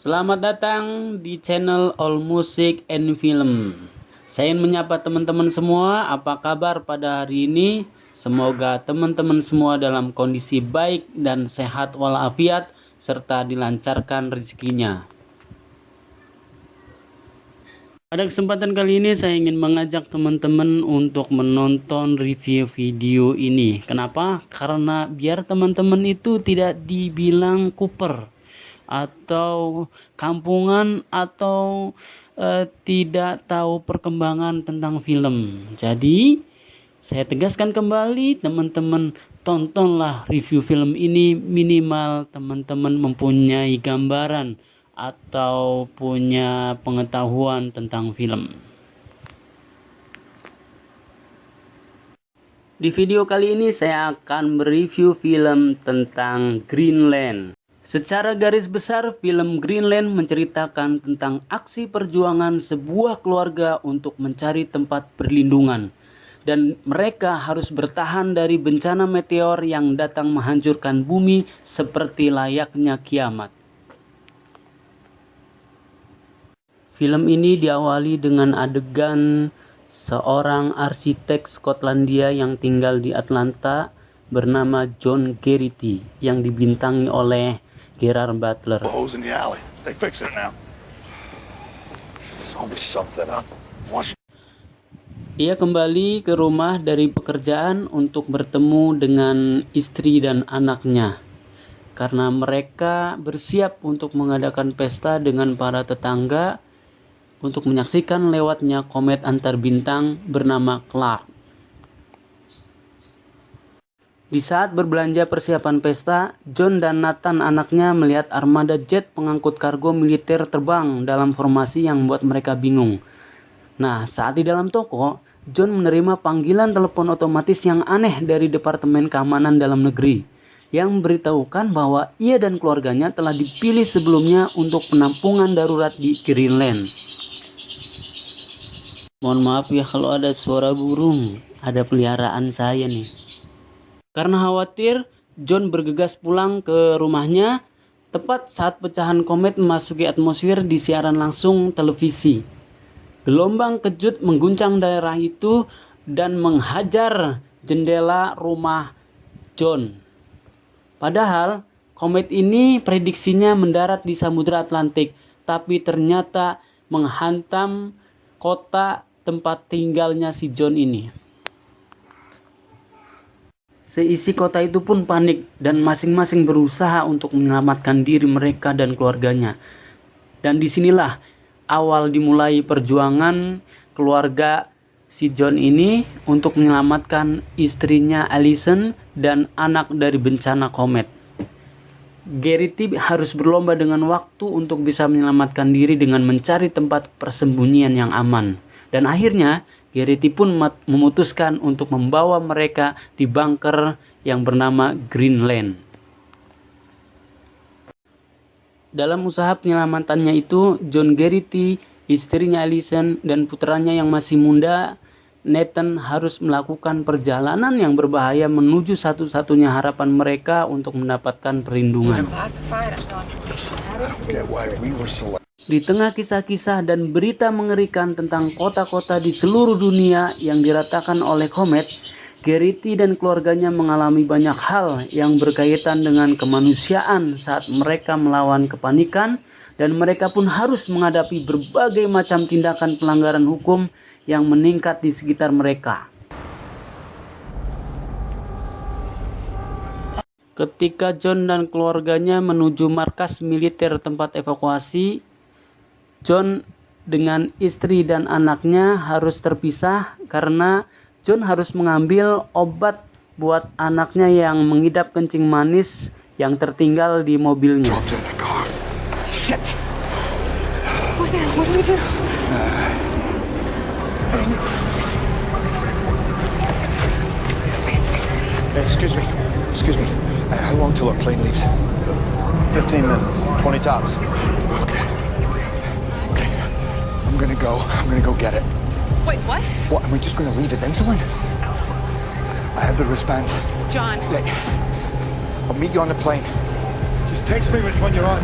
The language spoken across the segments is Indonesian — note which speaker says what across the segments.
Speaker 1: Selamat datang di channel All Music and Film. Saya ingin menyapa teman-teman semua. Apa kabar pada hari ini? Semoga teman-teman semua dalam kondisi baik dan sehat walafiat serta dilancarkan rezekinya. Pada kesempatan kali ini saya ingin mengajak teman-teman untuk menonton review video ini. Kenapa? Karena biar teman-teman itu tidak dibilang kuper atau kampungan atau tidak tahu perkembangan tentang film. Jadi saya tegaskan kembali, teman-teman tontonlah review film ini, minimal teman-teman mempunyai gambaran atau punya pengetahuan tentang film. Di video kali ini saya akan mereview film tentang Greenland. Secara garis besar, film Greenland menceritakan tentang aksi perjuangan sebuah keluarga untuk mencari tempat perlindungan. Dan mereka harus bertahan dari bencana meteor yang datang menghancurkan bumi seperti layaknya kiamat. Film ini diawali dengan adegan seorang arsitek Skotlandia yang tinggal di Atlanta bernama John Garrity yang dibintangi oleh Gerard Butler. Ia kembali ke rumah dari pekerjaan untuk bertemu dengan istri dan anaknya karena mereka bersiap untuk mengadakan pesta dengan para tetangga untuk menyaksikan lewatnya komet antar bintang bernama Clark. Di saat berbelanja persiapan pesta, John dan Nathan anaknya melihat armada jet pengangkut kargo militer terbang dalam formasi yang membuat mereka bingung. Nah, saat di dalam toko, John menerima panggilan telepon otomatis yang aneh dari Departemen Keamanan Dalam Negeri yang memberitahukan bahwa ia dan keluarganya telah dipilih sebelumnya untuk penampungan darurat di Greenland. Mohon maaf ya kalau ada suara burung, ada peliharaan saya nih. Karena khawatir, John bergegas pulang ke rumahnya tepat saat pecahan komet memasuki atmosfer di siaran langsung televisi. Gelombang kejut mengguncang daerah itu dan menghajar jendela rumah John. Padahal komet ini prediksinya mendarat di Samudra Atlantik, tapi ternyata menghantam kota tempat tinggalnya si John ini. Seisi kota itu pun panik dan masing-masing berusaha untuk menyelamatkan diri mereka dan keluarganya. Dan disinilah awal dimulai perjuangan keluarga si John ini untuk menyelamatkan istrinya Alison dan anak dari bencana komet. Garrity harus berlomba dengan waktu untuk bisa menyelamatkan diri dengan mencari tempat persembunyian yang aman. Dan akhirnya Garrity pun memutuskan untuk membawa mereka di bunker yang bernama Greenland. Dalam usaha penyelamatannya itu, John Garrity, istrinya Alison, dan putranya yang masih muda, Nathan harus melakukan perjalanan yang berbahaya menuju satu-satunya harapan mereka untuk mendapatkan perlindungan. Di tengah kisah-kisah dan berita mengerikan tentang kota-kota di seluruh dunia yang diratakan oleh komet, Garrity dan keluarganya mengalami banyak hal yang berkaitan dengan kemanusiaan saat mereka melawan kepanikan, dan mereka pun harus menghadapi berbagai macam tindakan pelanggaran hukum yang meningkat di sekitar mereka. Ketika John dan keluarganya menuju markas militer tempat evakuasi, John dengan istri dan anaknya harus terpisah karena John harus mengambil obat buat anaknya yang mengidap kencing manis yang tertinggal di mobilnya.
Speaker 2: Excuse me. How long till our plane leaves?
Speaker 3: 15 minutes, 20 tops.
Speaker 2: Okay. I'm gonna go get it.
Speaker 4: Wait, what?
Speaker 2: What, am I just gonna leave his insulin? I have the wristband.
Speaker 4: John.
Speaker 2: I'll meet you on the plane.
Speaker 3: Just text me which one you're on.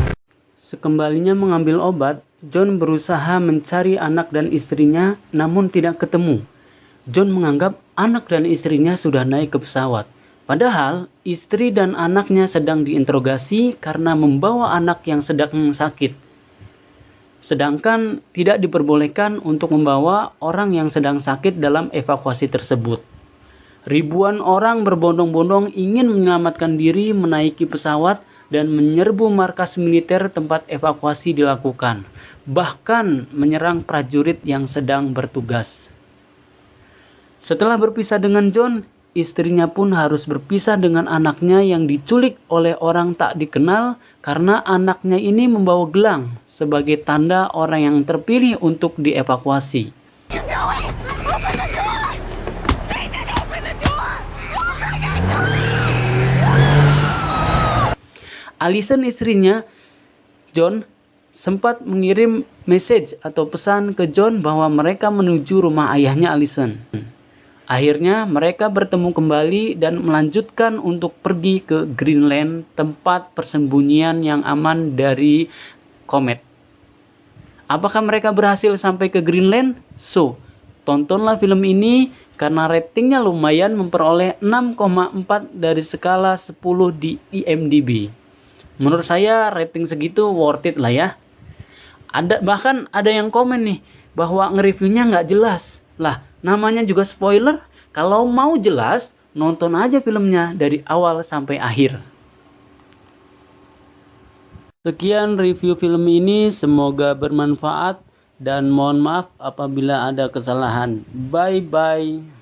Speaker 1: Sekembalinya mengambil obat, John berusaha mencari anak dan istrinya namun tidak ketemu. John menganggap anak dan istrinya sudah naik ke pesawat. Padahal istri dan anaknya sedang diinterogasi karena membawa anak yang sedang sakit. Sedangkan tidak diperbolehkan untuk membawa orang yang sedang sakit dalam evakuasi tersebut. Ribuan orang berbondong-bondong ingin menyelamatkan diri menaiki pesawat dan menyerbu markas militer tempat evakuasi dilakukan. Bahkan menyerang prajurit yang sedang bertugas. Setelah berpisah dengan John, istrinya pun harus berpisah dengan anaknya yang diculik oleh orang tak dikenal karena anaknya ini membawa gelang sebagai tanda orang yang terpilih untuk dievakuasi. Allison, istrinya John, sempat mengirim message atau pesan ke John bahwa mereka menuju rumah ayahnya Allison. Akhirnya mereka bertemu kembali dan melanjutkan untuk pergi ke Greenland, tempat persembunyian yang aman dari komet. Apakah mereka berhasil sampai ke Greenland? So, tontonlah film ini karena ratingnya lumayan, memperoleh 6,4 dari skala 10 di IMDb. Menurut saya rating segitu worth it lah ya. Bahkan ada yang komen nih bahwa nge-reviewnya nggak jelas. Lah, namanya juga spoiler. Kalau mau jelas, nonton aja filmnya dari awal sampai akhir. Sekian review film ini, semoga bermanfaat dan mohon maaf apabila ada kesalahan. Bye bye.